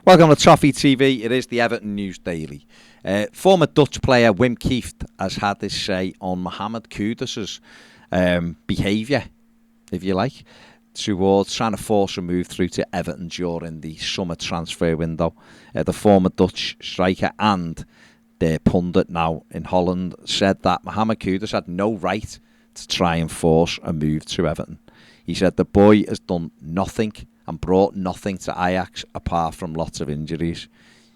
Welcome to Toffee TV. It is the Everton News Daily. Former Dutch player Wim Kieft has had his say on Mohamed Kudus's behaviour, if you like, towards trying to force a move through to Everton during the summer transfer window. The former Dutch striker and the pundit now in Holland said that Mohamed Kudus had no right to try and force a move to Everton. He said the boy has done nothing and brought nothing to Ajax apart from lots of injuries.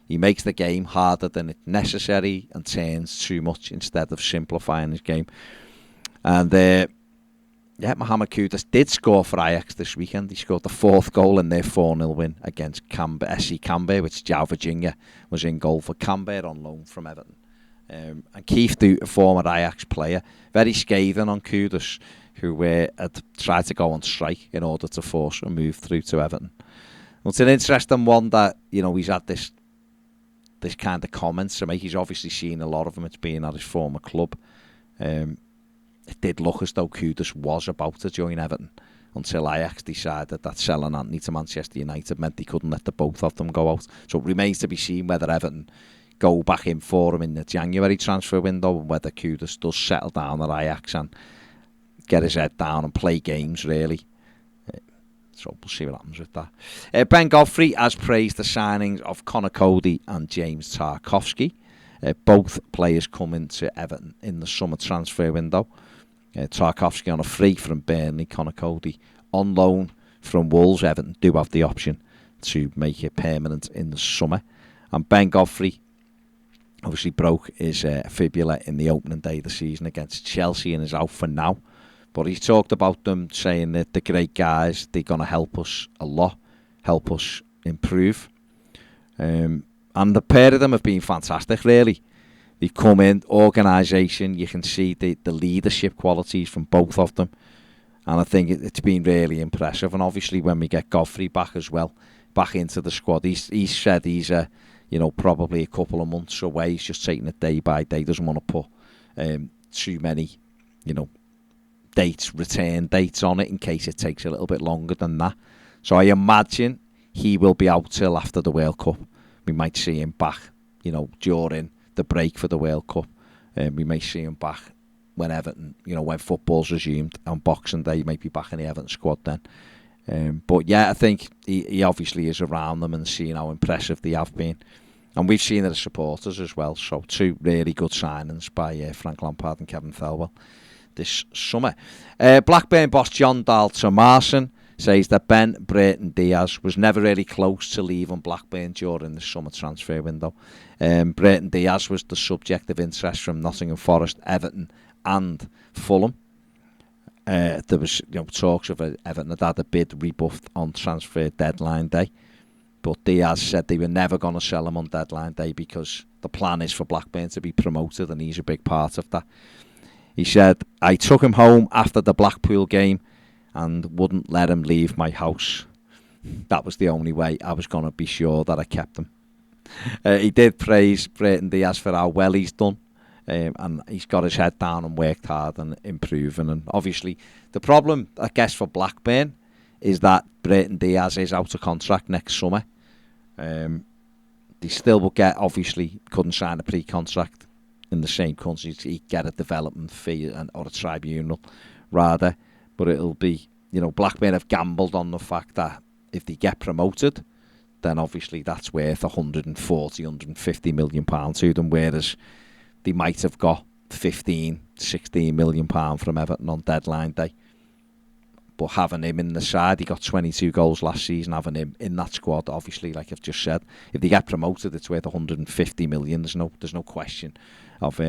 He makes the game harder than it's necessary and turns too much instead of simplifying his game. And Mohamed Kudus did score for Ajax this weekend. He scored the fourth goal in their 4-0 win against SC Camber, which João Virginia was in goal for Camber on loan from Everton. And Kieft, a former Ajax player, very scathing on Kudus, who had tried to go on strike in order to force a move through to Everton. Well, it's an interesting one that, he's had this kind of comments to make. He's obviously seen a lot of them. It's been at his former club. It did look as though Kudus was about to join Everton until Ajax decided that selling Antony to Manchester United meant they couldn't let the both of them go out. So it remains to be seen whether Everton go back in for him in the January transfer window and whether Kudus does settle down at Ajax and get his head down and play games, really. So we'll see what happens with that. Ben Godfrey has praised the signings of Conor Coady and James Tarkowski. Both players coming to Everton in the summer transfer window. Tarkowski on a free from Burnley, Conor Coady on loan from Wolves. Everton do have the option to make it permanent in the summer. And Ben Godfrey obviously broke his fibula in the opening day of the season against Chelsea and is out for now. But he's talked about them, saying that the great guys, they're going to help us a lot, help us improve. And the pair of them have been fantastic, really. They've come in, organisation, you can see the leadership qualities from both of them. And I think it's been really impressive. And obviously when we get Godfrey back as well, back into the squad, he's said he's probably a couple of months away. He's just taking it day by day. Doesn't want to put too many, return dates on it in case it takes a little bit longer than that. So I imagine he will be out till after the World Cup. We might see him back, during the break for the World Cup. We may see him back when Everton, when football's resumed on Boxing Day. He might be back in the Everton squad then. But yeah, I think he obviously is around them and seeing how impressive they have been. And we've seen it as supporters as well. So two really good signings by Frank Lampard and Kevin Thelwell this summer. Blackburn boss John Dahl Tomarson says that Brereton Diaz was never really close to leaving Blackburn during the summer transfer window. Brereton Diaz was the subject of interest from Nottingham Forest, Everton and Fulham. There was talks of Everton had a bid rebuffed on transfer deadline day. But Diaz said they were never going to sell him on deadline day because the plan is for Blackburn to be promoted and he's a big part of that. He said, I took him home after the Blackpool game and wouldn't let him leave my house. That was the only way I was going to be sure that I kept him. He did praise Brereton Diaz for how well he's done. And he's got his head down and worked hard and improving. And obviously, the problem, I guess, for Blackburn is that Brereton Diaz is out of contract next summer. They still will get, obviously, couldn't sign a pre-contract in the same country. He'd get a development fee or a tribunal, rather. But it'll be, Blackburn have gambled on the fact that if they get promoted, then obviously that's worth 140, 150 million pounds to them, whereas they might have got 15, 16 million pounds from Everton on deadline day. But having him in the side, he got 22 goals last season, having him in that squad, obviously, like I've just said, if they get promoted, it's worth 150 million. There's no question of,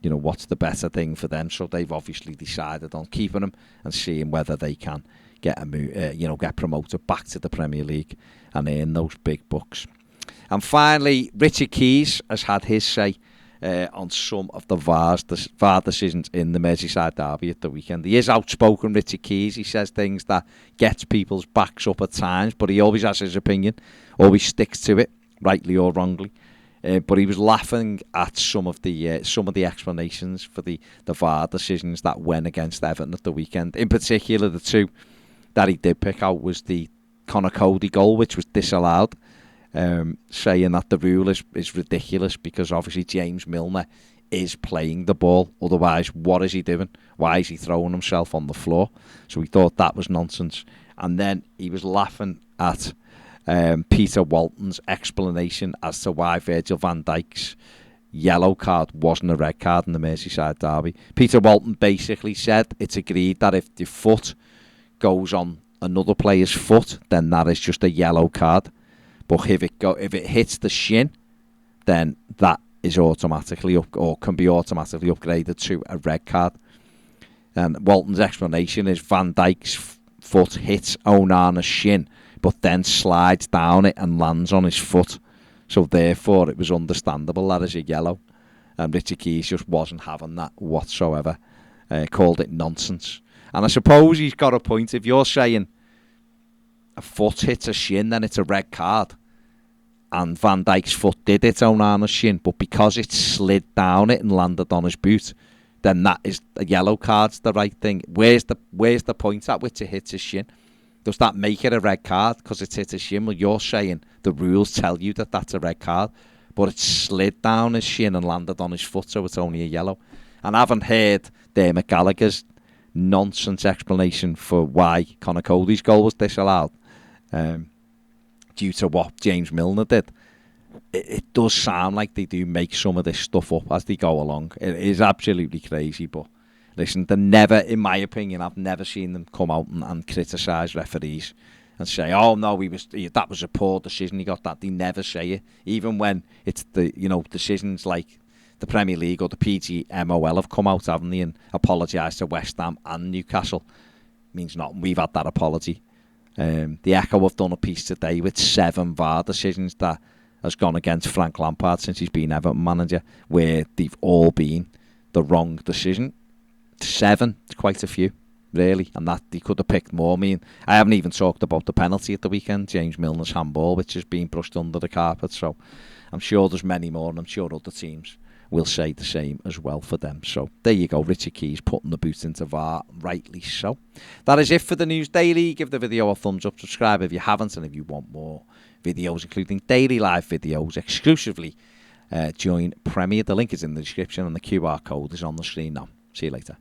what's the better thing for them. So they've obviously decided on keeping him and seeing whether they can get get promoted back to the Premier League and earn those big bucks. And finally, Richard Keys has had his say on some of the VAR decisions in the Merseyside derby at the weekend. He is outspoken, Richard Keys. He says things that gets people's backs up at times, but he always has his opinion, always sticks to it, rightly or wrongly. But he was laughing at some of the explanations for the VAR decisions that went against Everton at the weekend. In particular, the two that he did pick out was the Conor Coady goal, which was disallowed, saying that the rule is ridiculous because obviously James Milner is playing the ball. Otherwise, what is he doing? Why is he throwing himself on the floor? So we thought that was nonsense. And then he was laughing at Peter Walton's explanation as to why Virgil van Dijk's yellow card wasn't a red card in the Merseyside derby. Peter Walton basically said it's agreed that if the foot goes on another player's foot, then that is just a yellow card. But if it hits the shin, then that is automatically or can be automatically upgraded to a red card. And Walton's explanation is Van Dijk's foot hits Onana's shin, but then slides down it and lands on his foot. So therefore, it was understandable that is a yellow. And Richard Keys just wasn't having that whatsoever. Called it nonsense. And I suppose he's got a point. If you're saying a foot hits a shin, then it's a red card. And Van Dijk's foot did hit Onana's shin, but because it slid down it and landed on his boot, then that is a yellow card's the right thing. Where's the point at which it hits his shin? Does that make it a red card because it's hit his shin? Well, you're saying the rules tell you that that's a red card, but it slid down his shin and landed on his foot, so it's only a yellow. And I haven't heard Dermot Gallagher's nonsense explanation for why Conor Cody's goal was disallowed due to what James Milner did. It does sound like they do make some of this stuff up as they go along. It is absolutely crazy, but listen, in my opinion, I've never seen them come out and criticise referees and say, "Oh no, that was a poor decision. He got that." They never say it, even when it's decisions like the Premier League or the PGMOL have come out, haven't they, and apologised to West Ham and Newcastle. Means nothing. We've had that apology. The Echo have done a piece today with 7 VAR decisions that has gone against Frank Lampard since he's been Everton manager, where they've all been the wrong decision. 7, it's quite a few, really, and that they could have picked more. I mean, I haven't even talked about the penalty at the weekend, James Milner's handball, which has been brushed under the carpet, so I'm sure there's many more, and I'm sure other teams will say the same as well for them. So there you go, Richard Keys putting the boot into VAR, rightly so. That is it for the News Daily. Give the video a thumbs up, subscribe if you haven't, and if you want more videos, including daily live videos exclusively, join Premier. The link is in the description and the QR code is on the screen now. See you later.